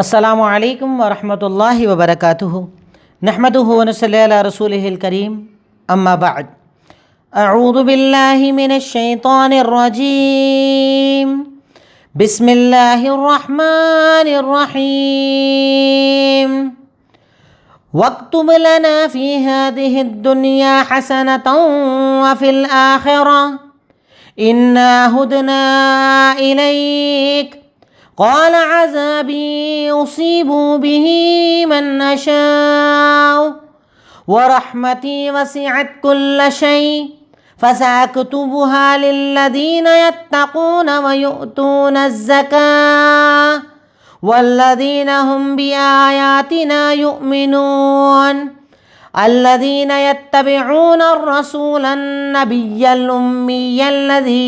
السلام علیکم ورحمۃ اللہ وبرکاتہ نحمدہ ونصلی علی رسولہ الکریم اما بعد اعوذ باللہ من الشیطان الرجیم بسم اللہ الرحمن الرحیم واکتب لنا فی هذه الدنیا حسنة وفی الآخرة انا ہدنا الیک قال عذابی اصیب به من اشاء ورحمتی وسعت كل شيء فسأكتبها للذین يتقون ويؤتون الزکاة والذین هم بآیاتنا یؤمنون الذین یتبعون الرسول النبی الأمی الذی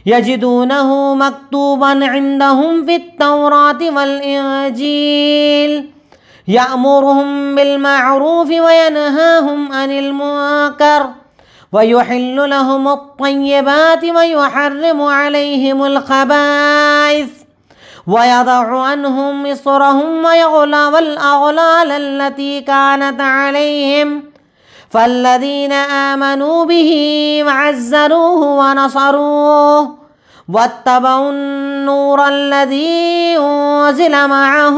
یجدونہ مکتوبا عندهم فی التوراة والانجیل یأمرهم بالمعروف وینہاهم عن المنکر ویحل لهم الطیبات ویحرم علیہم الخبائث وَيَضَعُ عَنْهُمْ إِصْرَهُمْ وَالْأَغْلَالَ الَّتِي كَانَتْ عَلَيْهِمْ فَالَّذِينَ آمَنُوا بِهِ وَعَزَّرُوهُ وَنَصَرُوهُ وَاتَّبَعُوا النُّورَ الَّذِي أُنزِلَ مَعَهُ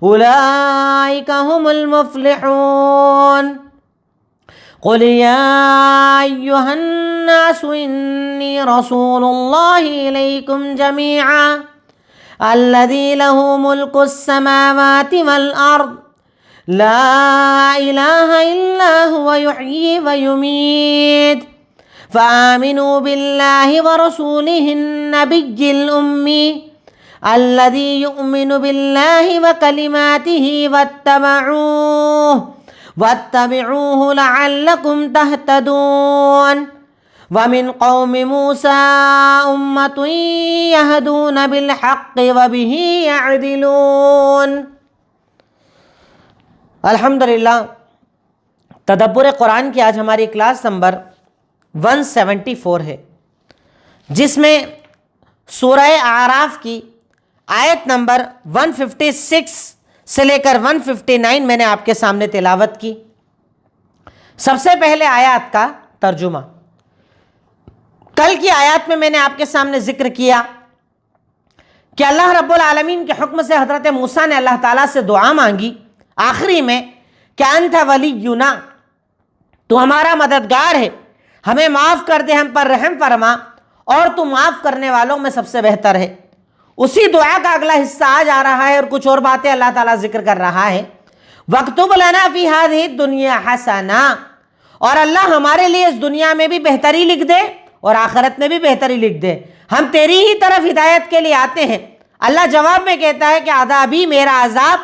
أُولَئِكَ هُمُ الْمُفْلِحُونَ قُلْ يَا أَيُّهَا النَّاسُ إِنِّي رَسُولُ اللَّهِ إِلَيْكُمْ جَمِيعًا الذي له ملك السماوات والأرض لا إله إلا هو يحيي ويميت فآمنوا بالله ورسوله النبي الأمي الذي يؤمن بالله وكلماته واتبعوه لعلكم تهتدون ومن قوم موسى أمة يهدون بالحق وبه يعدلون۔ الحمدللہ تدبر قرآن کی آج ہماری کلاس نمبر 174 ہے، جس میں سورہ اعراف کی آیت نمبر 156 سے لے کر 159 میں نے آپ کے سامنے تلاوت کی۔ سب سے پہلے آیات کا ترجمہ۔ کل کی آیات میں میں نے آپ کے سامنے ذکر کیا کہ اللہ رب العالمین کے حکم سے حضرت موسیٰ نے اللہ تعالیٰ سے دعا مانگی آخری میں کہ انت ولینا، تو ہمارا مددگار ہے، ہمیں معاف کر دے، ہم پر رحم فرما، اور تو معاف کرنے والوں میں سب سے بہتر ہے۔ اسی دعا کا اگلا حصہ آج آ رہا ہے اور کچھ اور باتیں اللہ تعالیٰ ذکر کر رہا ہے۔ وَاكْتُبْ لَنَا فِي هَذِهِ الدُّنْيَا حَسَنَةً، اور اللہ ہمارے لیے اس دنیا میں بھی بہتری لکھ دے اور آخرت میں بھی بہتری لکھ دے، ہم تیری ہی طرف ہدایت کے لیے آتے ہیں۔ اللہ جواب میں کہتا ہے کہ عذابی، میرا عذاب،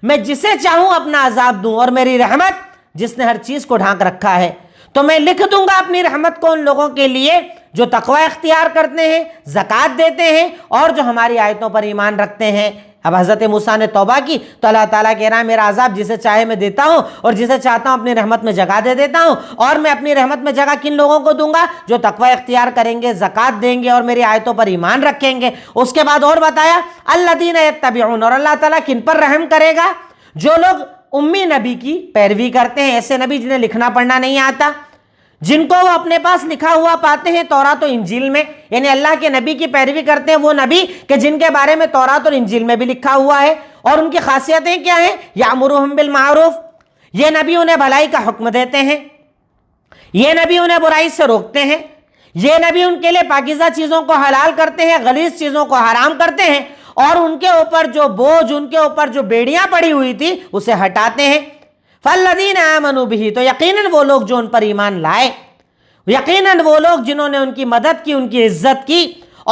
میں جسے چاہوں اپنا عذاب دوں، اور میری رحمت جس نے ہر چیز کو ڈھانک رکھا ہے، تو میں لکھ دوں گا اپنی رحمت کو ان لوگوں کے لیے جو تقوی اختیار کرتے ہیں، زکوٰۃ دیتے ہیں، اور جو ہماری آیتوں پر ایمان رکھتے ہیں۔ اب حضرت موسیٰ نے توبہ کی تو اللہ تعالیٰ کہہ رہا ہے میرا عذاب جسے چاہے میں دیتا ہوں، اور جسے چاہتا ہوں اپنی رحمت میں جگہ دے دیتا ہوں۔ اور میں اپنی رحمت میں جگہ کن لوگوں کو دوں گا؟ جو تقوی اختیار کریں گے، زکوٰۃ دیں گے، اور میری آیتوں پر ایمان رکھیں گے۔ اس کے بعد اور بتایا الذین یتبعون، اور اللہ تعالیٰ کن پر رحم کرے گا؟ جو لوگ امی نبی کی پیروی کرتے ہیں، ایسے نبی جنہیں لکھنا پڑھنا نہیں آتا، جن کو وہ اپنے پاس لکھا ہوا پاتے ہیں تورات و انجیل میں، یعنی اللہ کے نبی کی پیروی کرتے ہیں وہ نبی کہ جن کے بارے میں تورات اور انجیل میں بھی لکھا ہوا ہے۔ اور ان کی خاصیتیں کیا ہیں؟ یامرہم بالمعروف، یہ نبی انہیں بھلائی کا حکم دیتے ہیں، یہ نبی انہیں برائی سے روکتے ہیں، یہ نبی ان کے لیے پاکیزہ چیزوں کو حلال کرتے ہیں، غلیظ چیزوں کو حرام کرتے ہیں، اور ان کے اوپر جو بوجھ، ان کے اوپر جو بیڑیاں پڑی ہوئی تھی اسے ہٹاتے ہیں۔ فالذین آمنوا بہ، تو یقیناً وہ لوگ جو ان پر ایمان لائے، یقیناً وہ لوگ جنہوں نے ان کی مدد کی، ان کی عزت کی،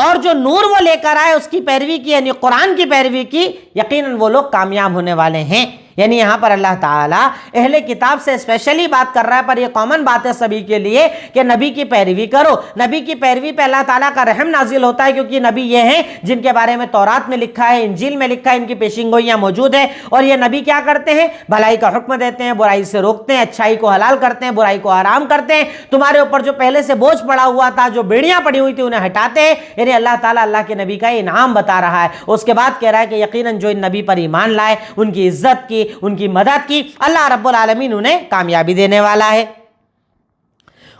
اور جو نور وہ لے کر آئے اس کی پیروی کی، یعنی قرآن کی پیروی کی، یقیناً وہ لوگ کامیاب ہونے والے ہیں۔ یعنی یہاں پر اللہ تعالیٰ اہل کتاب سے اسپیشلی بات کر رہا ہے، پر یہ کامن بات ہے سبھی کے لیے کہ نبی کی پیروی کرو۔ نبی کی پیروی پہ اللہ تعالیٰ کا رحم نازل ہوتا ہے، کیونکہ نبی یہ ہیں جن کے بارے میں تورات میں لکھا ہے، انجیل میں لکھا ہے، ان کی پیشین گوئیاں موجود ہیں، اور یہ نبی کیا کرتے ہیں؟ بھلائی کا حکم دیتے ہیں، برائی سے روکتے ہیں، اچھائی کو حلال کرتے ہیں، برائی کو حرام کرتے ہیں، تمہارے اوپر جو پہلے سے بوجھ پڑا ہوا تھا، جو بیڑیاں پڑی ہوئی تھی، انہیں ہٹاتے ہیں۔ یعنی اللہ تعالیٰ اللہ کے نبی کا انعام بتا رہا ہے۔ اس کے بعد کہہ رہا ہے کہ یقیناً جو ان نبی پر ایمان لائے، ان کی عزت کی، ان کی مدد کی، اللہ رب العالمین انہیں کامیابی دینے والا ہے۔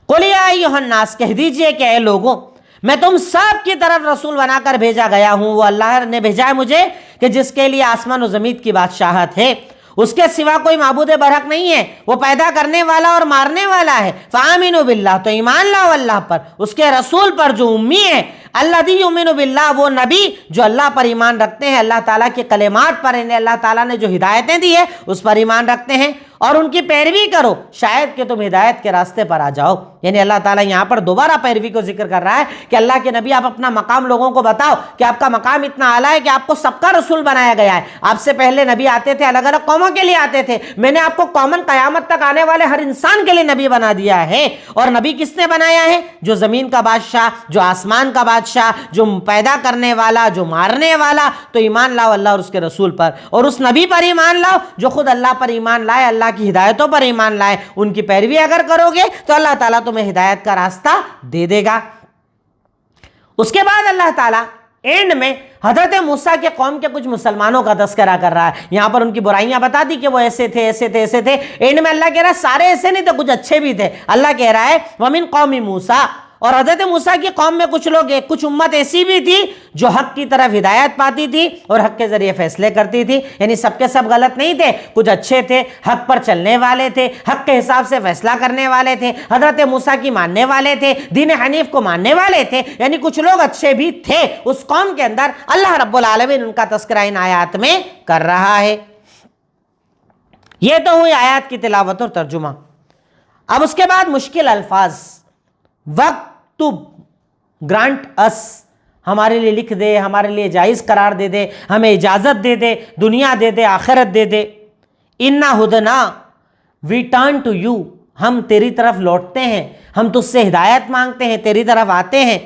قُلْ يَا أَيُّهَا النَّاسُ، کہہ دیجئے کہ اے لوگوں، میں تم سب کی طرف رسول بنا کر بھیجا گیا ہوں۔ وہ اللہ نے بھیجا ہے مجھے کہ جس کے لیے آسمان و زمین کی بادشاہت ہے، اس کے سوا کوئی معبود برحق نہیں ہے، وہ پیدا کرنے والا اور مارنے والا ہے۔ فآمنوا باللہ، تو ایمان لاؤ اللہ پر، اس کے رسول پر جو امی ہے۔ الذی یؤمن باللہ، وہ نبی جو اللہ پر ایمان رکھتے ہیں، اللہ تعالیٰ کے کلمات پر، انہیں اللہ تعالیٰ نے جو ہدایتیں دی ہے اس پر ایمان رکھتے ہیں، اور ان کی پیروی کرو، شاید کہ تم ہدایت کے راستے پر آ جاؤ۔ یعنی اللہ تعالیٰ یہاں پر دوبارہ پیروی کو ذکر کر رہا ہے کہ اللہ کے نبی آپ اپنا مقام لوگوں کو بتاؤ کہ آپ کا مقام اتنا اعلیٰ ہے کہ آپ کو سب کا رسول بنایا گیا ہے۔ آپ سے پہلے نبی آتے تھے، الگ الگ قوموں کے لیے آتے تھے، میں نے آپ کو کامن قیامت تک آنے والے ہر انسان کے لیے نبی بنا دیا ہے۔ اور نبی کس نے بنایا ہے؟ جو زمین کا بادشاہ، جو آسمان کا بادشاہ، جو پیدا کرنے والا، جو مارنے والا۔ تو ایمان لاؤ اللہ اور اس کے رسول پر، اور اس نبی پر ایمان لاؤ جو خود اللہ پر ایمان لائے، اللہ کی ہدایتوں پر ایمان لائے۔ ان کی پیروی اگر کرو گے تو اللہ تعالیٰ تمہیں ہدایت کا راستہ دے دے گا۔ اس کے بعد اللہ تعالیٰ اینڈ میں حضرت موسیٰ کے قوم کے کچھ مسلمانوں کا تذکرہ کر رہا ہے۔ یہاں پر ان کی برائیاں بتا دی کہ وہ ایسے تھے، ایسے تھے، ایسے تھے۔ اینڈ میں اللہ کہہ رہا ہے سارے ایسے نہیں تھے، کچھ اچھے بھی تھے۔ اللہ کہہ رہا ہے وَمِن قَوْمِ مُوسَىٰ، اور حضرت موسیٰ کی قوم میں کچھ لوگ، کچھ امت ایسی بھی تھی جو حق کی طرف ہدایت پاتی تھی اور حق کے ذریعے فیصلے کرتی تھی۔ یعنی سب کے سب غلط نہیں تھے، کچھ اچھے تھے، حق پر چلنے والے تھے، حق کے حساب سے فیصلہ کرنے والے تھے، حضرت موسیٰ کی ماننے والے تھے، دین حنیف کو ماننے والے تھے۔ یعنی کچھ لوگ اچھے بھی تھے اس قوم کے اندر۔ اللہ رب العالمین ان کا تذکرہ ان آیات میں کر رہا ہے۔ یہ تو ہوئی آیات کی تلاوت اور ترجمہ۔ اب اس کے بعد مشکل الفاظ، وقت گرانٹ اس، ہمارے لیے لکھ دے، ہمارے لیے جائز قرار دے دے، ہمیں اجازت دے دے، دنیا دے دے، آخرت دے دے۔ انا ہدنا، وی ٹرن ٹو یو، ہم تیری طرف لوٹتے ہیں، ہم تجھ سے ہدایت مانگتے ہیں، تیری طرف آتے ہیں۔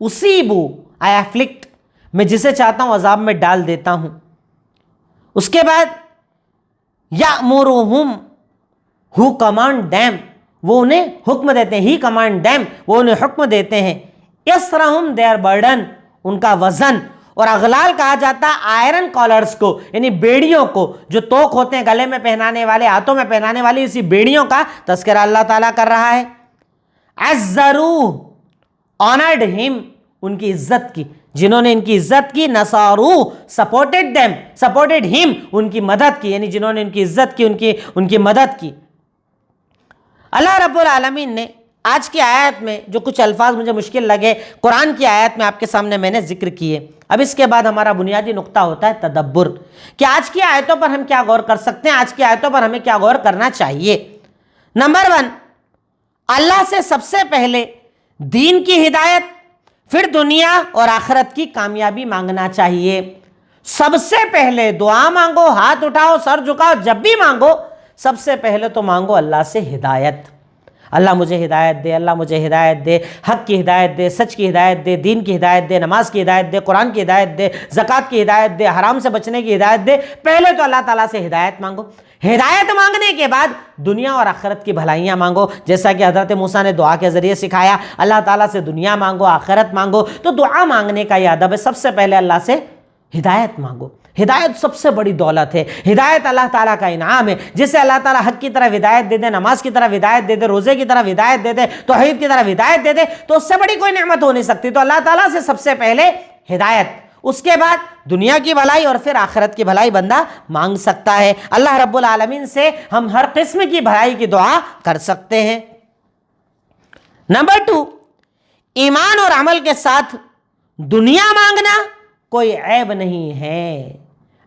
اصیبو، آئی افلکٹ، میں جسے چاہتا ہوں عذاب میں ڈال دیتا ہوں۔ اس کے بعد یأمرہم، ہو کمانڈ دیم، وہ انہیں حکم دیتے ہیں، ہی کمانڈ دیم، وہ انہیں حکم دیتے ہیں۔ یسرہم دیئر برڈن، ان کا وزن، اور اغلال کہا جاتا ہے آئرن کالرز کو، یعنی بیڑیوں کو جو توق ہوتے ہیں گلے میں پہنانے والے، ہاتھوں میں پہنانے والی، اسی بیڑیوں کا تذکرہ اللہ تعالیٰ کر رہا ہے۔ عزروہ، آنرڈ ہم، ان کی عزت کی، جنہوں نے ان کی عزت کی۔ نصاروہ، سپورٹڈ دیم، سپورٹڈ ہم، ان کی مدد کی، یعنی جنہوں نے ان کی عزت کی، ان کی مدد کی۔ اللہ رب العالمین نے آج کی آیت میں جو کچھ الفاظ مجھے مشکل لگے قرآن کی آیت میں آپ کے سامنے میں نے ذکر کیے۔ اب اس کے بعد ہمارا بنیادی نقطہ ہوتا ہے تدبر، کہ آج کی آیتوں پر ہم کیا غور کر سکتے ہیں، آج کی آیتوں پر ہمیں کیا غور کرنا چاہیے۔ نمبر 1، اللہ سے سب سے پہلے دین کی ہدایت، پھر دنیا اور آخرت کی کامیابی مانگنا چاہیے۔ سب سے پہلے دعا مانگو، ہاتھ اٹھاؤ، سر جھکاؤ، جب بھی مانگو سب سے پہلے تو مانگو اللہ سے ہدایت۔ اللہ مجھے ہدایت دے، اللہ مجھے ہدایت دے، حق کی ہدایت دے، سچ کی ہدایت دے، دین کی ہدایت دے، نماز کی ہدایت دے، قرآن کی ہدایت دے، زکوٰۃ کی ہدایت دے، حرام سے بچنے کی ہدایت دے۔ پہلے تو اللہ تعالیٰ سے ہدایت مانگو۔ ہدایت مانگنے کے بعد دنیا اور آخرت کی بھلائیاں مانگو، جیسا کہ حضرت موسیٰ نے دعا کے ذریعے سکھایا۔ اللہ تعالیٰ سے دنیا مانگو، آخرت مانگو۔ تو دعا مانگنے کا یہ ادب ہے، سب سے پہلے اللہ سے ہدایت مانگو۔ ہدایت سب سے بڑی دولت ہے، ہدایت اللہ تعالیٰ کا انعام ہے۔ جسے اللہ تعالیٰ حق کی طرف ہدایت دے دے، نماز کی طرف ہدایت دے دے، روزے کی طرف ہدایت دے دے، توحید کی طرف ہدایت دے دے، تو اس سے بڑی کوئی نعمت ہو نہیں سکتی۔ تو اللہ تعالیٰ سے سب سے پہلے ہدایت، اس کے بعد دنیا کی بھلائی اور پھر آخرت کی بھلائی بندہ مانگ سکتا ہے۔ اللہ رب العالمین سے ہم ہر قسم کی بھلائی کی دعا کر سکتے ہیں۔ نمبر 2، ایمان اور عمل کے ساتھ دنیا مانگنا کوئی عیب نہیں ہے۔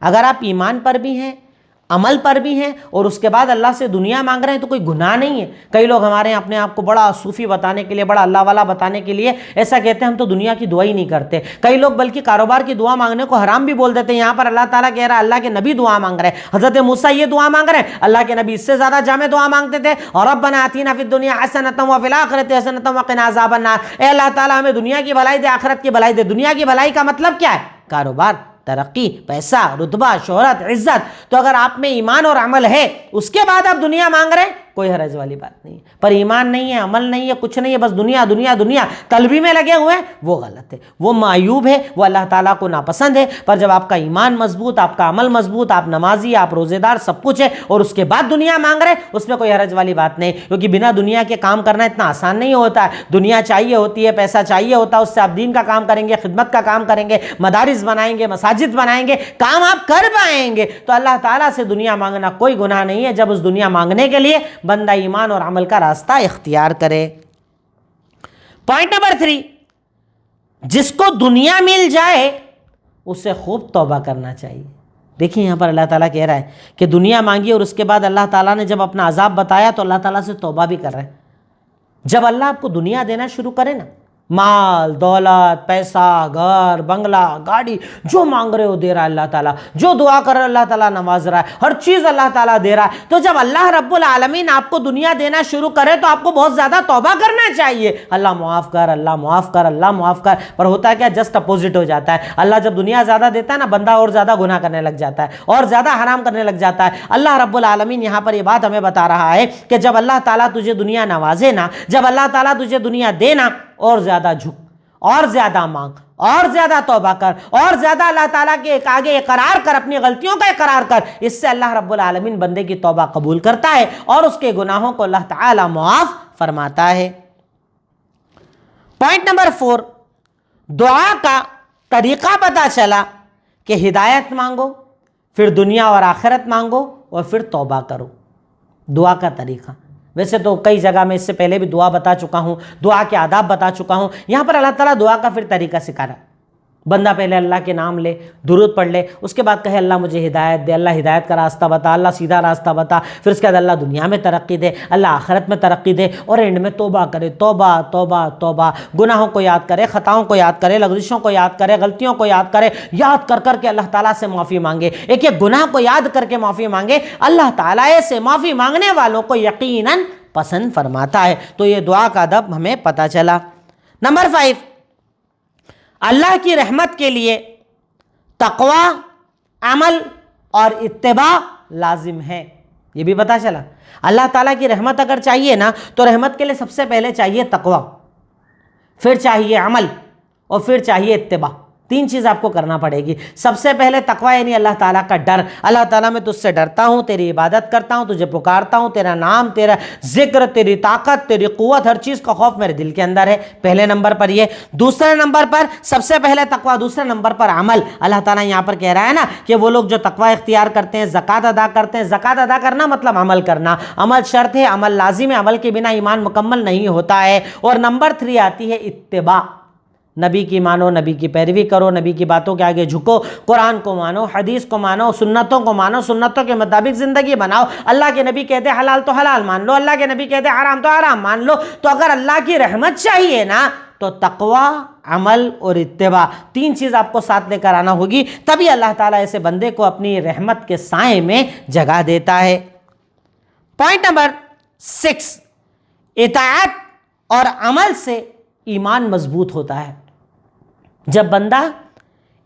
اگر آپ ایمان پر بھی ہیں، عمل پر بھی ہیں اور اس کے بعد اللہ سے دنیا مانگ رہے ہیں تو کوئی گناہ نہیں ہے۔ کئی لوگ ہمارے یہاں اپنے آپ کو بڑا صوفی بتانے کے لیے، بڑا اللہ والا بتانے کے لیے ایسا کہتے ہیں ہم تو دنیا کی دعا ہی نہیں کرتے۔ کئی لوگ بلکہ کاروبار کی دعا مانگنے کو حرام بھی بول دیتے ہیں۔ یہاں پر اللہ تعالیٰ کہہ رہا ہے اللہ کے نبی دعا مانگ رہے ہیں، حضرت موسیٰ یہ دعا مانگ رہے ہیں، اللہ کے نبی اس سے زیادہ جامع دعا مانگتے تھے، اور ربنا آتینا فی الدنیا حسنۃ وفی الآخرۃ حسنۃ وقنا عذاب النار، اے اللہ تعالیٰ ہمیں دنیا کی بھلائی دے، آخرت کی بھلائی دے۔ دنیا کی بھلائی کا مطلب کیا ہے؟ کاروبار، ترقی، پیسہ، رتبہ، شہرت، عزت۔ تو اگر آپ میں ایمان اور عمل ہے اس کے بعد آپ دنیا مانگ رہے ہیں، کوئی حرج والی بات نہیں ہے۔ پر ایمان نہیں ہے، عمل نہیں ہے، کچھ نہیں ہے، بس دنیا دنیا دنیا طلبی میں لگے ہوئے ہیں، وہ غلط ہے، وہ معیوب ہے، وہ اللہ تعالیٰ کو ناپسند ہے۔ پر جب آپ کا ایمان مضبوط، آپ کا عمل مضبوط، آپ نمازی، آپ روزے دار، سب کچھ ہے، اور اس کے بعد دنیا مانگ رہے ہیں، اس میں کوئی حرج والی بات نہیں، کیونکہ بنا دنیا کے کام کرنا اتنا آسان نہیں ہوتا ہے۔ دنیا چاہیے ہوتی ہے، پیسہ چاہیے ہوتا ہے، اس سے آپ دین کا کام کریں گے، خدمت کا کام کریں گے، مدارس بنائیں گے، مساجد بنائیں گے، کام آپ کر پائیں گے۔ تو اللہ تعالیٰ سے دنیا مانگنا کوئی گناہ نہیں ہے، جب اس دنیا مانگنے کے لیے بندہ ایمان اور عمل کا راستہ اختیار کرے۔ پوائنٹ نمبر 3، جس کو دنیا مل جائے اسے خوب توبہ کرنا چاہیے۔ دیکھیں یہاں پر اللہ تعالیٰ کہہ رہا ہے کہ دنیا مانگی اور اس کے بعد اللہ تعالیٰ نے جب اپنا عذاب بتایا تو اللہ تعالیٰ سے توبہ بھی کر رہے ہیں۔ جب اللہ آپ کو دنیا دینا شروع کرے نا، مال، دولت، پیسہ، گھر، بنگلہ، گاڑی، جو مانگ رہے ہو دے رہا ہے اللہ تعالیٰ، جو دعا کر رہے اللہ تعالیٰ نواز رہا ہے، ہر چیز اللہ تعالیٰ دے رہا ہے۔ تو جب اللہ رب العالمین آپ کو دنیا دینا شروع کرے تو آپ کو بہت زیادہ توبہ کرنا چاہیے، اللہ معاف کر، اللہ معاف کر، اللہ معاف کر۔ پر ہوتا ہے کیا؟ جسٹ اپوزٹ ہو جاتا ہے۔ اللہ جب دنیا زیادہ دیتا ہے نا، بندہ اور زیادہ گناہ کرنے لگ جاتا ہے، اور زیادہ حرام کرنے لگ جاتا ہے۔ اللہ رب العالمین یہاں پر یہ بات ہمیں بتا رہا ہے کہ جب اللہ تعالیٰ تجھے دنیا نوازے نا، جب اللہ تعالیٰ تجھے دنیا دینا، اور زیادہ جھک، اور زیادہ مانگ، اور زیادہ توبہ کر، اور زیادہ اللہ تعالیٰ کے آگے اقرار کر، اپنی غلطیوں کا اقرار کر۔ اس سے اللہ رب العالمین بندے کی توبہ قبول کرتا ہے اور اس کے گناہوں کو اللہ تعالیٰ معاف فرماتا ہے۔ پوائنٹ نمبر 4، دعا کا طریقہ پتہ چلا کہ ہدایت مانگو، پھر دنیا اور آخرت مانگو، اور پھر توبہ کرو۔ دعا کا طریقہ، ویسے تو کئی جگہ میں اس سے پہلے بھی دعا بتا چکا ہوں، دعا کے آداب بتا چکا ہوں۔ یہاں پر اللہ تعالیٰ دعا کا پھر طریقہ سکھا رہا ہے۔ بندہ پہلے اللہ کے نام لے، درود پڑھ لے، اس کے بعد کہے اللہ مجھے ہدایت دے، اللہ ہدایت کا راستہ بتا، اللہ سیدھا راستہ بتا، پھر اس کے بعد اللہ دنیا میں ترقی دے، اللہ آخرت میں ترقی دے، اور اینڈ میں توبہ کرے۔ توبہ توبہ توبہ، گناہوں کو یاد کرے، خطاؤں کو یاد کرے، لغزشوں کو یاد کرے، غلطیوں کو یاد کرے، یاد کر کر کے اللہ تعالیٰ سے معافی مانگے۔ ایک ایک گناہ کو یاد کر کے معافی مانگے، اللہ تعالیٰ سے معافی مانگنے والوں کو یقیناً پسند فرماتا ہے۔ تو یہ دعا کا ادب ہمیں پتہ چلا۔ نمبر 5، اللہ کی رحمت کے لیے تقوی، عمل اور اتباع لازم ہے۔ یہ بھی پتہ چلا، اللہ تعالیٰ کی رحمت اگر چاہیے نا تو رحمت کے لیے سب سے پہلے چاہیے تقوی، پھر چاہیے عمل، اور پھر چاہیے اتباع۔ 3 چیز آپ کو کرنا پڑے گی۔ سب سے پہلے تقوی یعنی اللہ تعالیٰ کا ڈر۔ اللہ تعالیٰ میں تجھ سے ڈرتا ہوں، تیری عبادت کرتا ہوں، تجھے پکارتا ہوں، تیرا نام، تیرا ذکر، تیری طاقت، تیری قوت، ہر چیز کا خوف میرے دل کے اندر ہے۔ پہلے نمبر پر یہ۔ دوسرے نمبر پر سب سے پہلے تقوی، دوسرے نمبر پر عمل۔ اللہ تعالیٰ یہاں پر کہہ رہا ہے نا کہ وہ لوگ جو تقوی اختیار کرتے ہیں، زکوٰۃ ادا کرتے ہیں۔ زکوٰۃ ادا کرنا مطلب عمل کرنا، عمل شرط ہے، عمل لازم ہے، عمل کے بنا ایمان مکمل نہیں ہوتا ہے۔ اور نمبر 3 آتی ہے اتباع۔ نبی کی مانو، نبی کی پیروی کرو، نبی کی باتوں کے آگے جھکو، قرآن کو مانو، حدیث کو مانو، سنتوں کو مانو، سنتوں کے مطابق زندگی بناؤ۔ اللہ کے نبی کہتے حلال تو حلال مان لو، اللہ کے نبی کہتے حرام تو حرام مان لو۔ تو اگر اللہ کی رحمت چاہیے نا تو تقوی، عمل اور اتباع، 3 چیز آپ کو ساتھ لے کر آنا ہوگی، تبھی اللہ تعالیٰ ایسے بندے کو اپنی رحمت کے سائے میں جگہ دیتا ہے۔ پوائنٹ نمبر 6، اطاعت اور عمل سے ایمان مضبوط ہوتا ہے۔ جب بندہ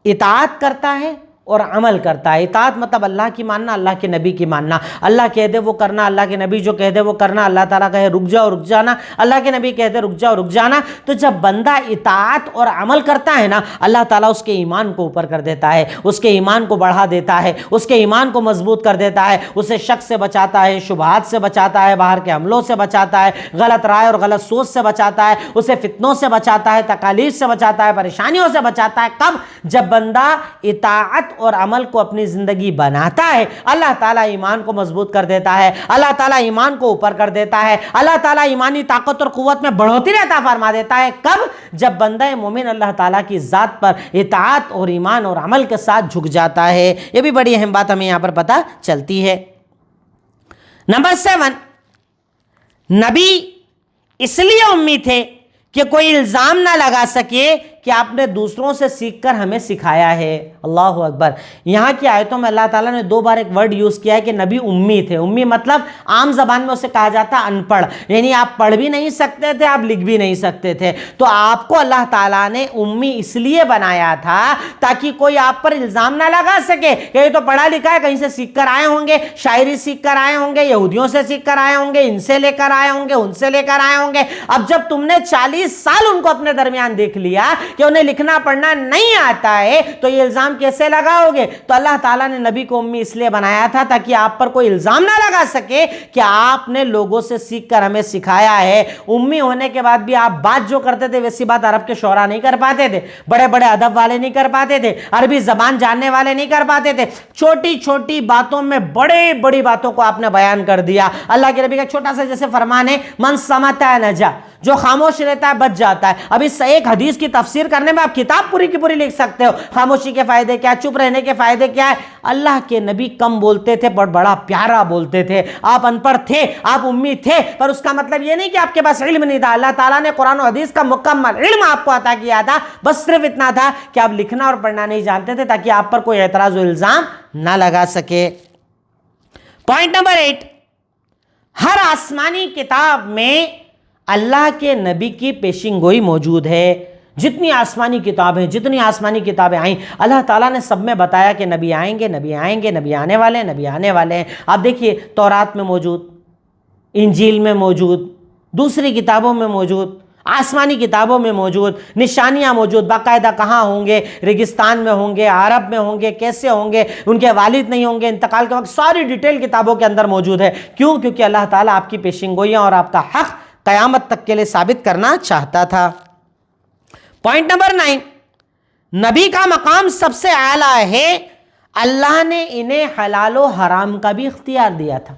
اطاعت کرتا ہے اور عمل کرتا ہے، اطاعت مطلب اللہ کی ماننا، اللہ کے نبی کی ماننا، اللہ کہہ دے وہ کرنا، اللہ کے نبی جو کہہ دے وہ کرنا، اللہ تعالیٰ کہے رک جاؤ رک جانا، اللہ کے نبی کہہ دے رک جاؤ رک جانا۔ تو جب بندہ اطاعت اور عمل کرتا ہے نا، اللہ تعالیٰ اس کے ایمان کو اوپر کر دیتا ہے، اس کے ایمان کو بڑھا دیتا ہے، اس کے ایمان کو مضبوط کر دیتا ہے، اسے شک سے بچاتا ہے، شبہات سے بچاتا ہے، باہر کے عملوں سے بچاتا ہے، غلط رائے اور غلط سوچ سے بچاتا ہے، اسے فتنوں سے بچاتا ہے، تکالیف سے بچاتا ہے، پریشانیوں سے بچاتا ہے۔ کب؟ جب بندہ اطاعت اور عمل کو اپنی زندگی بناتا ہے، اللہ تعالیٰ ایمان کو مضبوط کر دیتا ہے، اللہ تعالیٰ ایمان کو اوپر کر دیتا ہے، اللہ تعالیٰ ایمانی طاقت اور قوت میں بڑھوتری عطا فرما دیتا ہے۔ کب؟ جب بندہ مومن اللہ تعالیٰ کی ذات پر اطاعت اور ایمان اور عمل کے ساتھ جھک جاتا ہے۔ یہ بھی بڑی اہم بات ہمیں یہاں پر پتہ چلتی ہے۔ نمبر 7، نبی اس لیے امی تھے کہ کوئی الزام نہ لگا سکے کہ آپ نے دوسروں سے سیکھ کر ہمیں سکھایا ہے۔ اللہ اکبر۔ یہاں کی آیتوں میں اللہ تعالیٰ نے 2 بار ایک ورڈ یوز کیا ہے کہ نبی امی تھے۔ امی مطلب عام زبان میں اسے کہا جاتا ان پڑھ، یعنی آپ پڑھ بھی نہیں سکتے تھے، آپ لکھ بھی نہیں سکتے تھے۔ تو آپ کو اللہ تعالیٰ نے امی اس لیے بنایا تھا تاکہ کوئی آپ پر الزام نہ لگا سکے کہ یہ تو پڑھا لکھا ہے، کہیں سے سیکھ کر آئے ہوں گے، شاعری سیکھ کر آئے ہوں گے، یہودیوں سے سیکھ کر آئے ہوں گے، ان سے لے کر آئے ہوں گے، ان سے لے کر آئے ہوں گے۔ اب جب تم نے 40 سال ان کو اپنے درمیان دیکھ لیا کہ انہیں لکھنا پڑھنا نہیں آتا ہے تو یہ الزام کیسے لگاؤ گے؟ تو اللہ تعالیٰ نے نبی کو امی اس لیے بنایا تھا تاکہ آپ پر کوئی الزام نہ لگا سکے کہ آپ نے لوگوں سے سیکھ کر ہمیں سکھایا ہے۔ امی ہونے کے بعد بھی آپ بات جو کرتے تھے ویسی بات عرب کے شعراء نہیں کر پاتے تھے، بڑے بڑے ادب والے نہیں کر پاتے تھے، عربی زبان جاننے والے نہیں کر پاتے تھے۔ چھوٹی چھوٹی باتوں میں بڑی بڑی باتوں کو آپ نے بیان کر دیا۔ اللہ کے نبی کا چھوٹا سا جیسے فرمان ہے، من سمت نجا، جو خاموش رہتا ہے بچ جاتا ہے۔ اب اس ایک حدیث کی تفسیر کرنے میں آپ کتاب پوری کی پوری لکھ سکتے ہو۔ خاموشی کے فائدے کیا، چپ رہنے کے فائدے کیا ہے۔ اللہ کے نبی کم بولتے تھے پر بڑا پیارا بولتے تھے۔ آپ ان پڑھ تھے، آپ امی تھے، پر اس کا مطلب یہ نہیں کہ آپ کے پاس علم نہیں تھا۔ اللہ تعالیٰ نے قرآن و حدیث کا مکمل علم آپ کو عطا کیا تھا، بس صرف اتنا تھا کہ آپ لکھنا اور پڑھنا نہیں جانتے تھے تاکہ آپ پر کوئی اعتراض و الزام نہ لگا سکے۔ پوائنٹ نمبر 8، ہر آسمانی کتاب میں اللہ کے نبی کی پیشین گوئی موجود ہے۔ جتنی آسمانی کتابیں آئیں اللہ تعالیٰ نے سب میں بتایا کہ نبی آئیں گے، نبی آئیں گے، نبی آنے والے ہیں، نبی آنے والے ہیں۔ آپ دیکھیے تورات میں موجود، انجیل میں موجود، دوسری کتابوں میں موجود، آسمانی کتابوں میں موجود، نشانیاں موجود، باقاعدہ کہاں ہوں گے، ریگستان میں ہوں گے، عرب میں ہوں گے، کیسے ہوں گے، ان کے والد نہیں ہوں گے، انتقال کے وقت ساری ڈیٹیل کتابوں کے اندر موجود ہے۔ کیوں؟ کیونکہ اللہ تعالیٰ آپ کی پیشین گوئیاں اور آپ کا حق قیامت تک کے لیے ثابت کرنا چاہتا تھا۔ پوائنٹ نمبر 9، نبی کا مقام سب سے اعلیٰ ہے۔ اللہ نے انہیں حلال و حرام کا بھی اختیار دیا تھا۔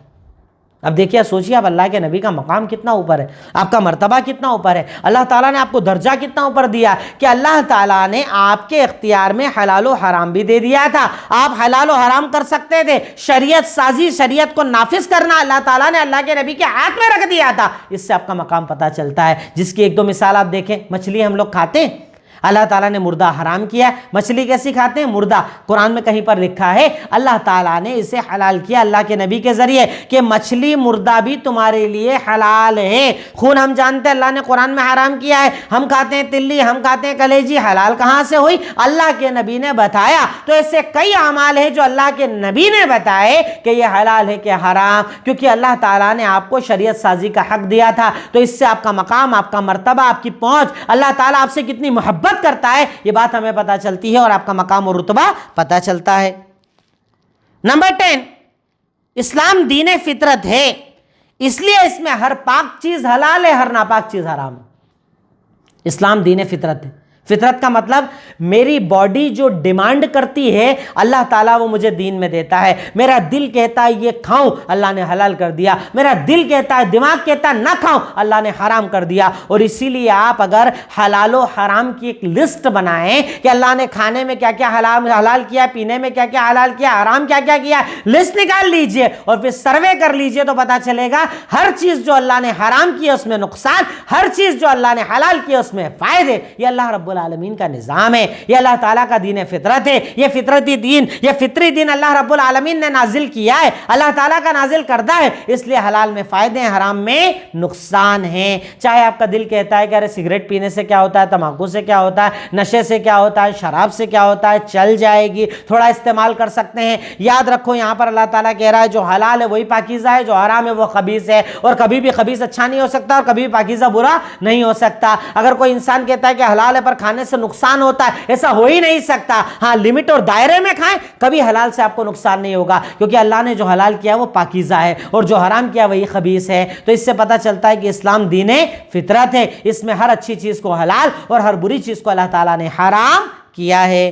اب دیکھیے، سوچیے آپ، اللہ کے نبی کا مقام کتنا اوپر ہے، آپ کا مرتبہ کتنا اوپر ہے، اللہ تعالیٰ نے آپ کو درجہ کتنا اوپر دیا کہ اللہ تعالیٰ نے آپ کے اختیار میں حلال و حرام بھی دے دیا تھا۔ آپ حلال و حرام کر سکتے تھے، شریعت سازی، شریعت کو نافذ کرنا اللہ تعالیٰ نے اللہ کے نبی کے ہاتھ میں رکھ دیا تھا۔ اس سے آپ کا مقام پتہ چلتا ہے، جس کی 1-2 مثال آپ دیکھیں۔ مچھلی ہم لوگ کھاتے ہیں، اللہ تعالیٰ نے مردہ حرام کیا ہے۔ مچھلی کیسی کھاتے ہیں؟ مردہ۔ قرآن میں کہیں پر لکھا ہے اللہ تعالیٰ نے اسے حلال کیا اللہ کے نبی کے ذریعے کہ مچھلی مردہ بھی تمہارے لیے حلال ہے۔ خون ہم جانتے ہیں اللہ نے قرآن میں حرام کیا ہے، ہم کھاتے ہیں تلی، ہم کھاتے ہیں کلیجی، حلال کہاں سے ہوئی؟ اللہ کے نبی نے بتایا۔ تو ایسے کئی اعمال ہیں جو اللہ کے نبی نے بتائے کہ یہ حلال ہے کہ حرام، کیونکہ اللہ تعالیٰ نے آپ کو شریعت سازی کا حق دیا تھا۔ تو اس سے آپ کا مقام، آپ کا مرتبہ، آپ کی پہنچ، اللہ تعالیٰ آپ سے کتنی محبت کرتا ہے، یہ بات ہمیں پتہ چلتی ہے اور آپ کا مقام اور رتبہ پتہ چلتا ہے۔ نمبر 10، اسلام دین فطرت ہے، اس لیے اس میں ہر پاک چیز حلال ہے، ہر ناپاک چیز حرام ہے۔ اسلام دین فطرت ہے۔ فطرت کا مطلب میری باڈی جو ڈیمانڈ کرتی ہے اللہ تعالیٰ وہ مجھے دین میں دیتا ہے۔ میرا دل کہتا ہے یہ کھاؤں، اللہ نے حلال کر دیا۔ میرا دل کہتا ہے، دماغ کہتا ہے نہ کھاؤں، اللہ نے حرام کر دیا۔ اور اسی لیے آپ اگر حلال و حرام کی ایک لسٹ بنائیں کہ اللہ نے کھانے میں کیا کیا حلال کیا، پینے میں کیا کیا حلال کیا، حرام کیا کیا کیا، لسٹ نکال لیجئے اور پھر سروے کر لیجئے تو پتا چلے گا ہر چیز جو اللہ نے حرام کی اس میں نقصان، ہر چیز جو اللہ نے حلال کی اس میں فائدے۔ یہ اللہ رب العالمین کا نظام ہے، یہ اللہ تعالیٰ کا دین فطرت ہے، یہ فطرتی دین، یہ فطری دین اللہ رب العالمین نے نازل کیا ہے، اللہ تعالیٰ کا نازل کردہ ہے۔ اس لیے حلال میں فائدے ہیں، حرام میں نقصان ہیں۔ چاہے آپ کا دل کہتا ہے کہ ارے سگریٹ پینے سے کیا ہوتا ہے، تمباکو سے کیا ہوتا ہے، نشے سے کیا ہوتا ہے، شراب سے کیا ہوتا ہے، چل جائے گی، تھوڑا استعمال کر سکتے ہیں۔ یاد رکھو یہاں پر اللہ تعالیٰ کہہ رہا ہے جو حلال ہے وہی پاکیزہ ہے، جو حرام ہے وہ خبیث ہے، اور کبھی بھی خبیث اچھا نہیں ہو سکتا اور کبھی بھی پاکیزہ برا نہیں ہو سکتا۔ اگر کوئی انسان کہتا ہے کہ حلال ہے پر کھانے سے نقصان ہوتا ہے، ایسا ہو ہی نہیں سکتا۔ ہاں لمٹ اور دائرے میں کھائیں، کبھی حلال سے آپ کو نقصان نہیں ہوگا، کیونکہ اللہ نے جو حلال کیا وہ پاکیزہ ہے اور جو حرام کیا وہی خبیث ہے۔ تو اس سے پتہ چلتا ہے کہ اسلام دین فطرت ہے، اس میں ہر اچھی چیز کو حلال اور ہر بری چیز کو اللہ تعالیٰ نے حرام کیا ہے۔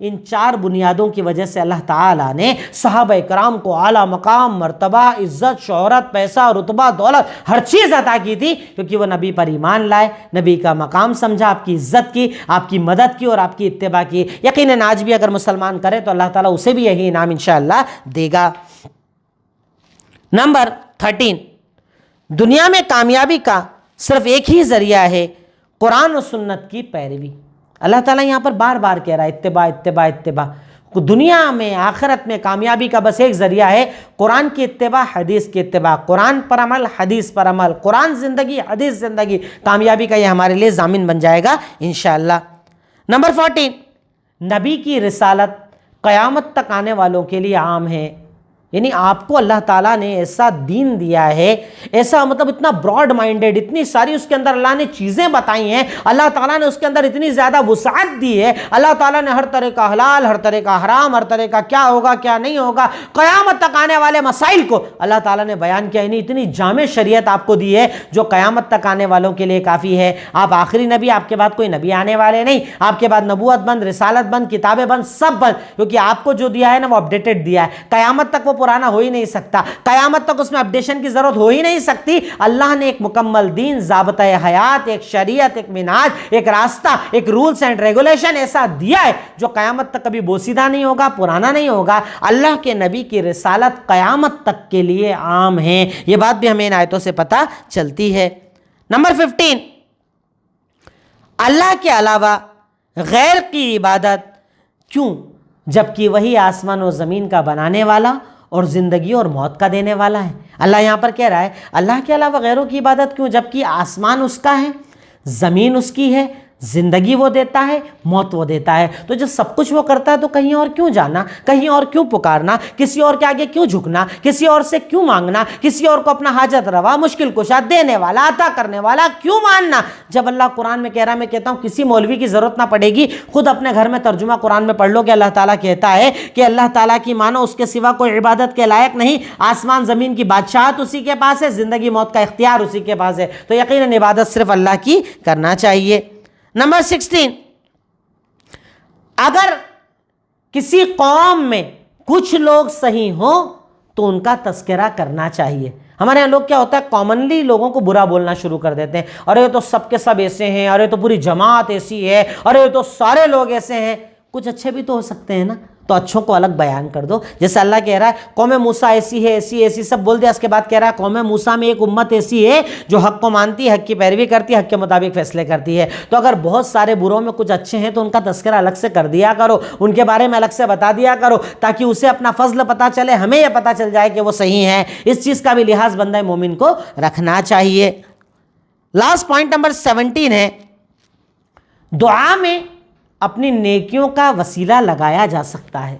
ان 4 بنیادوں کی وجہ سے اللہ تعالیٰ نے صحابہ کرام کو اعلیٰ مقام، مرتبہ، عزت، شہرت، پیسہ، رتبہ، دولت، ہر چیز عطا کی تھی، کیونکہ وہ نبی پر ایمان لائے، نبی کا مقام سمجھا، آپ کی عزت کی، آپ کی مدد کی اور آپ کی اتباع کی۔ یقیناً آج بھی اگر مسلمان کرے تو اللہ تعالیٰ اسے بھی یہی انعام انشاءاللہ دے گا۔ نمبر 13، دنیا میں کامیابی کا صرف ایک ہی ذریعہ ہے، قرآن و سنت کی پیروی۔ اللہ تعالیٰ یہاں پر بار بار کہہ رہا ہے اتباع اتباع اتباع۔ دنیا میں آخرت میں کامیابی کا بس ایک ذریعہ ہے، قرآن کی اتباع، حدیث کی اتباع، قرآن پر عمل، حدیث پر عمل، قرآن زندگی، حدیث زندگی۔ کامیابی کا یہ ہمارے لیے ضامن بن جائے گا انشاءاللہ۔ نمبر 14، نبی کی رسالت قیامت تک آنے والوں کے لیے عام ہے، یعنی آپ کو اللہ تعالیٰ نے ایسا دین دیا ہے، ایسا مطلب اتنا براڈ مائنڈڈ، اتنی ساری اس کے اندر اللہ نے چیزیں بتائی ہیں، اللہ تعالیٰ نے اس کے اندر اتنی زیادہ وسعت دی ہے، اللہ تعالیٰ نے ہر طرح کا حلال، ہر طرح کا حرام، ہر طرح کا کیا ہوگا کیا نہیں ہوگا، قیامت تک آنے والے مسائل کو اللہ تعالیٰ نے بیان کیا، یعنی اتنی جامع شریعت آپ کو دی ہے جو قیامت تک آنے والوں کے لیے کافی ہے۔ آپ آخری نبی، آپ کے بعد کوئی نبی آنے والے نہیں، آپ کے بعد نبوت بند، رسالت بند، کتابیں بند، سب بند، کیونکہ آپ کو جو دیا ہے نا وہ اپڈیٹڈ دیا ہے، قیامت تک وہ پرانا ہو ہی نہیں سکتا، قیامت تک اس میں اپڈیشن کی ضرورت ہو ہی نہیں سکتی۔ اللہ نے ایک مکمل دین، ضابطہ حیات، ایک شریعت، ایک منہاج، ایک راستہ، ایک رولز اینڈ ریگولیشن ایسا دیا ہے جو قیامت تک کبھی بوسیدہ نہیں ہوگا، پرانا نہیں ہوگا۔ اللہ کے نبی کی رسالت قیامت تک کے لیے عام ہے، یہ بات بھی ہمیں ان آیتوں سے پتہ چلتی ہے۔ نمبر 15، اللہ کے علاوہ غیر کی عبادت کیوں، جبکہ وہی آسمان و زمین کا بنانے والا اور زندگی اور موت کا دینے والا ہے۔ اللہ یہاں پر کہہ رہا ہے اللہ کے علاوہ غیروں کی عبادت کیوں، جبکہ آسمان اس کا ہے، زمین اس کی ہے، زندگی وہ دیتا ہے، موت وہ دیتا ہے۔ تو جب سب کچھ وہ کرتا ہے تو کہیں اور کیوں جانا، کہیں اور کیوں پکارنا، کسی اور کے آگے کیوں جھکنا، کسی اور سے کیوں مانگنا، کسی اور کو اپنا حاجت روا، مشکل کشا، دینے والا، عطا کرنے والا کیوں ماننا؟ جب اللہ قرآن میں کہہ رہا ہے، میں کہتا ہوں کسی مولوی کی ضرورت نہ پڑے گی، خود اپنے گھر میں ترجمہ قرآن میں پڑھ لو کہ اللہ تعالیٰ کہتا ہے کہ اللہ تعالیٰ کی مانو، اس کے سوا کوئی عبادت کے لائق نہیں، آسمان زمین کی بادشاہت اسی کے پاس ہے، زندگی موت کا اختیار اسی کے پاس ہے، تو یقیناً عبادت صرف اللہ کی کرنا چاہیے۔ نمبر 16، اگر کسی قوم میں کچھ لوگ صحیح ہوں تو ان کا تذکرہ کرنا چاہیے۔ ہمارے یہاں لوگ کیا ہوتا ہے، کامنلی لوگوں کو برا بولنا شروع کر دیتے ہیں، ارے تو سب کے سب ایسے ہیں، ارے تو پوری جماعت ایسی ہے، ارے تو سارے لوگ ایسے ہیں۔ کچھ اچھے بھی تو ہو سکتے ہیں نا، تو اچھوں کو الگ بیان کر دو۔ جیسے اللہ کہہ رہا ہے قوم موسیٰ ایسی ہے، ایسی ایسی سب بول دیا، اس کے بعد کہہ رہا ہے قوم موسیٰ میں ایک امت ایسی ہے جو حق کو مانتی ہے، حق کی پیروی کرتی ہے، حق کے مطابق فیصلے کرتی ہے۔ تو اگر بہت سارے بروں میں کچھ اچھے ہیں تو ان کا تذکرہ الگ سے کر دیا کرو، ان کے بارے میں الگ سے بتا دیا کرو، تاکہ اسے اپنا فضل پتہ چلے، ہمیں یہ پتہ چل جائے کہ وہ صحیح ہیں۔ اس چیز کا بھی لحاظ بندہ مومن کو رکھنا چاہیے۔ لاسٹ پوائنٹ نمبر 17 ہے، دعا میں اپنی نیکیوں کا وسیلہ لگایا جا سکتا ہے۔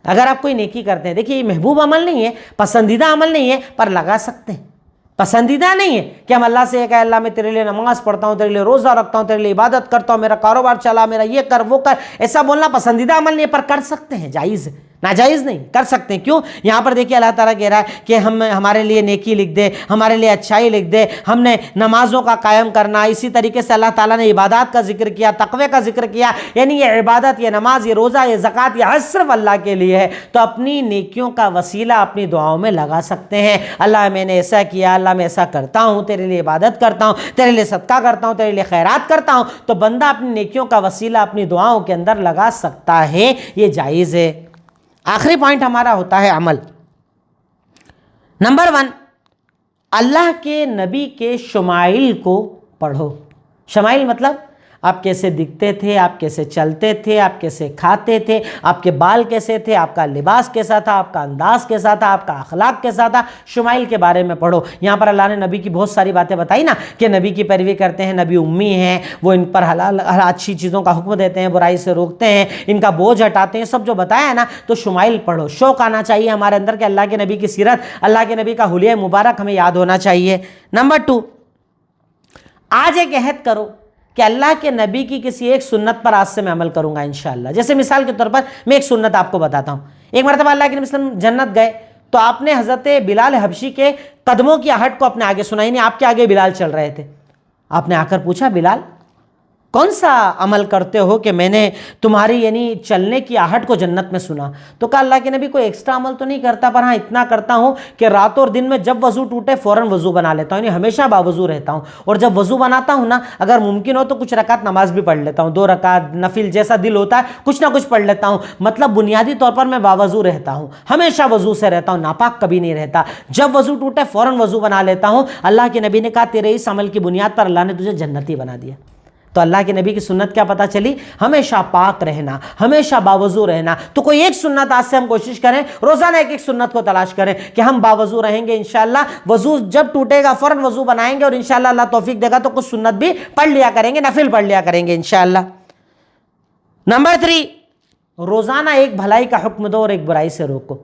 اگر آپ کوئی نیکی کرتے ہیں، دیکھیے یہ محبوب عمل نہیں ہے، پسندیدہ عمل نہیں ہے، پر لگا سکتے ہیں۔ پسندیدہ نہیں ہے کہ ہم اللہ سے یہ کہے اللہ میں تیرے لیے نماز پڑھتا ہوں، تیرے لیے روزہ رکھتا ہوں، تیرے لیے عبادت کرتا ہوں، میرا کاروبار چلا، میرا یہ کر وہ کر، ایسا بولنا پسندیدہ عمل نہیں ہے، پر کر سکتے ہیں، جائز ہے، ناجائز نہیں، کر سکتے ہیں۔ کیوں؟ یہاں پر دیکھیے اللہ تعالیٰ کہہ رہا ہے کہ ہمارے لیے نیکی لکھ دے، ہمارے لیے اچھائی لکھ دے، ہم نے نمازوں کا قائم کرنا، اسی طریقے سے اللہ تعالیٰ نے عبادات کا ذکر کیا، تقوی کا ذکر کیا، یعنی یہ عبادت، یہ نماز، یہ روزہ، یہ زکوٰۃ، یہ حج صرف اللہ کے لیے ہے۔ تو اپنی نیکیوں کا وسیلہ اپنی دعاؤں میں لگا سکتے ہیں۔ اللہ میں نے ایسا کیا، اللہ میں ایسا کرتا ہوں، تیرے لیے عبادت کرتا ہوں، تیرے لیے صدقہ کرتا ہوں، تیرے لیے خیرات کرتا ہوں، تو بندہ اپنی نیکیوں کا وسیلہ اپنی دعاؤں کے اندر لگا سکتا ہے، یہ جائز ہے۔ آخری پوائنٹ ہمارا ہوتا ہے عمل۔ نمبر 1، اللہ کے نبی کے شمائل کو پڑھو۔ شمائل مطلب آپ کیسے دکھتے تھے، آپ کیسے چلتے تھے، آپ کیسے کھاتے تھے، آپ کے بال کیسے تھے، آپ کا لباس کیسا تھا، آپ کا انداز کیسا تھا، آپ کا اخلاق کیسا تھا، شمائل کے بارے میں پڑھو۔ یہاں پر اللہ نے نبی کی بہت ساری باتیں بتائی نا، کہ نبی کی پیروی کرتے ہیں، نبی امی ہیں، وہ ان پر حلال اچھی چیزوں کا حکم دیتے ہیں، برائی سے روکتے ہیں، ان کا بوجھ ہٹاتے ہیں، سب جو بتایا ہے نا، تو شمائل پڑھو۔ شوق آنا چاہیے ہمارے اندر کہ اللہ کے نبی کی سیرت، اللہ کے نبی کا حلیہ مبارک ہمیں یاد ہونا چاہیے۔ نمبر 2، آج ایک عہد کرو کہ اللہ کے نبی کی کسی ایک سنت پر آج سے میں عمل کروں گا انشاءاللہ۔ جیسے مثال کے طور پر میں ایک سنت آپ کو بتاتا ہوں۔ ایک مرتبہ اللہ کے نبی صلی اللہ علیہ وسلم جنت گئے تو آپ نے حضرت بلال حبشی کے قدموں کی آہٹ کو اپنے آگے سنا، یعنی آپ کے آگے بلال چل رہے تھے۔ آپ نے آ کر پوچھا بلال کون سا عمل کرتے ہو کہ میں نے تمہاری یعنی چلنے کی آہٹ کو جنت میں سنا؟ تو کہا اللہ کے نبی کوئی ایکسٹرا عمل تو نہیں کرتا، پر ہاں اتنا کرتا ہوں کہ رات اور دن میں جب وضو ٹوٹے فوراً وضو بنا لیتا ہوں، یعنی ہمیشہ باوضو رہتا ہوں، اور جب وضو بناتا ہوں نا اگر ممکن ہو تو کچھ رکعت نماز بھی پڑھ لیتا ہوں، 2 رکعت نفل جیسا دل ہوتا ہے کچھ نہ کچھ پڑھ لیتا ہوں، مطلب بنیادی طور پر میں باوضو رہتا ہوں، ہمیشہ وضو سے رہتا ہوں، ناپاک کبھی نہیں رہتا، جب وضو ٹوٹے فوراً وضو بنا لیتا ہوں۔ اللہ کے نبی نے کہا تیرے اس عمل کی بنیاد پر اللہ نے تجھے جنتی بنا دیا۔ تو اللہ کے نبی کی سنت کیا پتہ چلی؟ ہمیشہ پاک رہنا، ہمیشہ باوضو رہنا۔ تو کوئی ایک سنت آج سے ہم کوشش کریں، روزانہ ایک سنت کو تلاش کریں کہ ہم باوضو رہیں گے انشاءاللہ، وضو جب ٹوٹے گا فوراً وضو بنائیں گے، اور انشاءاللہ اللہ توفیق دے گا تو کچھ سنت بھی پڑھ لیا کریں گے، نفل پڑھ لیا کریں گے انشاءاللہ۔ نمبر 3، روزانہ ایک بھلائی کا حکم دو اور ایک برائی سے روکو۔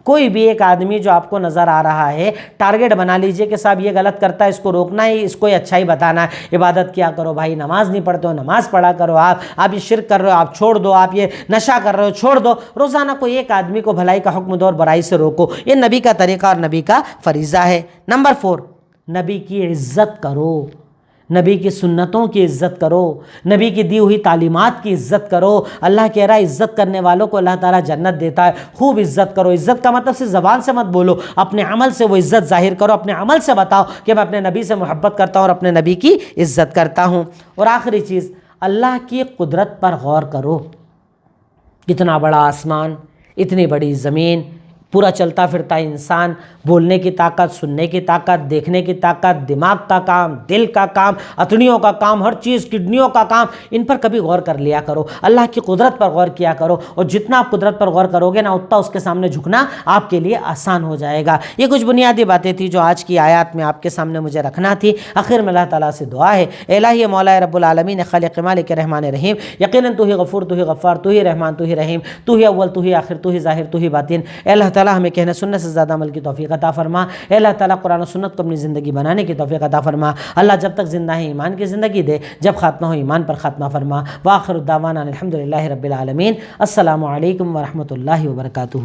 کوئی بھی ایک آدمی جو آپ کو نظر آ رہا ہے، ٹارگٹ بنا لیجئے کہ صاحب یہ غلط کرتا ہے، اس کو روکنا ہے، اس کو یہ اچھائی بتانا ہے۔ عبادت کیا کرو بھائی، نماز نہیں پڑھتے ہو نماز پڑھا کرو، آپ یہ شرک کر رہے ہو آپ چھوڑ دو، آپ یہ نشہ کر رہے ہو چھوڑ دو۔ روزانہ کوئی ایک آدمی کو بھلائی کا حکم دو اور برائی سے روکو، یہ نبی کا طریقہ اور نبی کا فریضہ ہے۔ نمبر 4، نبی کی عزت کرو، نبی کی سنتوں کی عزت کرو، نبی کی دی ہوئی تعلیمات کی عزت کرو۔ اللہ کہہ رہا ہے عزت کرنے والوں کو اللہ تعالیٰ جنت دیتا ہے، خوب عزت کرو۔ عزت کا مطلب صرف زبان سے مت بولو، اپنے عمل سے وہ عزت ظاہر کرو، اپنے عمل سے بتاؤ کہ میں اپنے نبی سے محبت کرتا ہوں اور اپنے نبی کی عزت کرتا ہوں۔ اور آخری چیز، اللہ کی قدرت پر غور کرو، اتنا بڑا آسمان، اتنی بڑی زمین، پورا چلتا پھرتا انسان، بولنے کی طاقت، سننے کی طاقت، دیکھنے کی طاقت، دماغ کا کام، دل کا کام، اتڑیوں کا کام، ہر چیز، کڈنیوں کا کام، ان پر کبھی غور کر لیا کرو، اللہ کی قدرت پر غور کیا کرو، اور جتنا آپ قدرت پر غور کرو گے نا اتنا اس کے سامنے جھکنا آپ کے لیے آسان ہو جائے گا۔ یہ کچھ بنیادی باتیں تھیں جو آج کی آیات میں آپ کے سامنے مجھے رکھنا تھی۔ آخر میں اللہ تعالیٰ سے دعا ہے، الہی مولا رب العالمین خالق مالک رحمان رحیم، یقیناً تو ہی غفور، تو ہی غفار، تو ہی رحمان، تو ہی رحیم، تو ہی اول، تو ہی آخر، تو ہی ظاہر، تو ہی باطن۔ اے اللہ تعالیٰ ہمیں کہنے سننے سے زیادہ عمل کی توفیق عطا فرما۔ اے اللہ تعالیٰ قرآن و سنت کو اپنی زندگی بنانے کی توفیق عطا فرما۔ اللہ جب تک زندہ ہے ایمان کی زندگی دے، جب خاتمہ ہو ایمان پر خاتمہ فرما۔ وآخر الدعوانا الحمدللہ رب العالمین۔ السلام علیکم ورحمۃ اللہ وبرکاتہ۔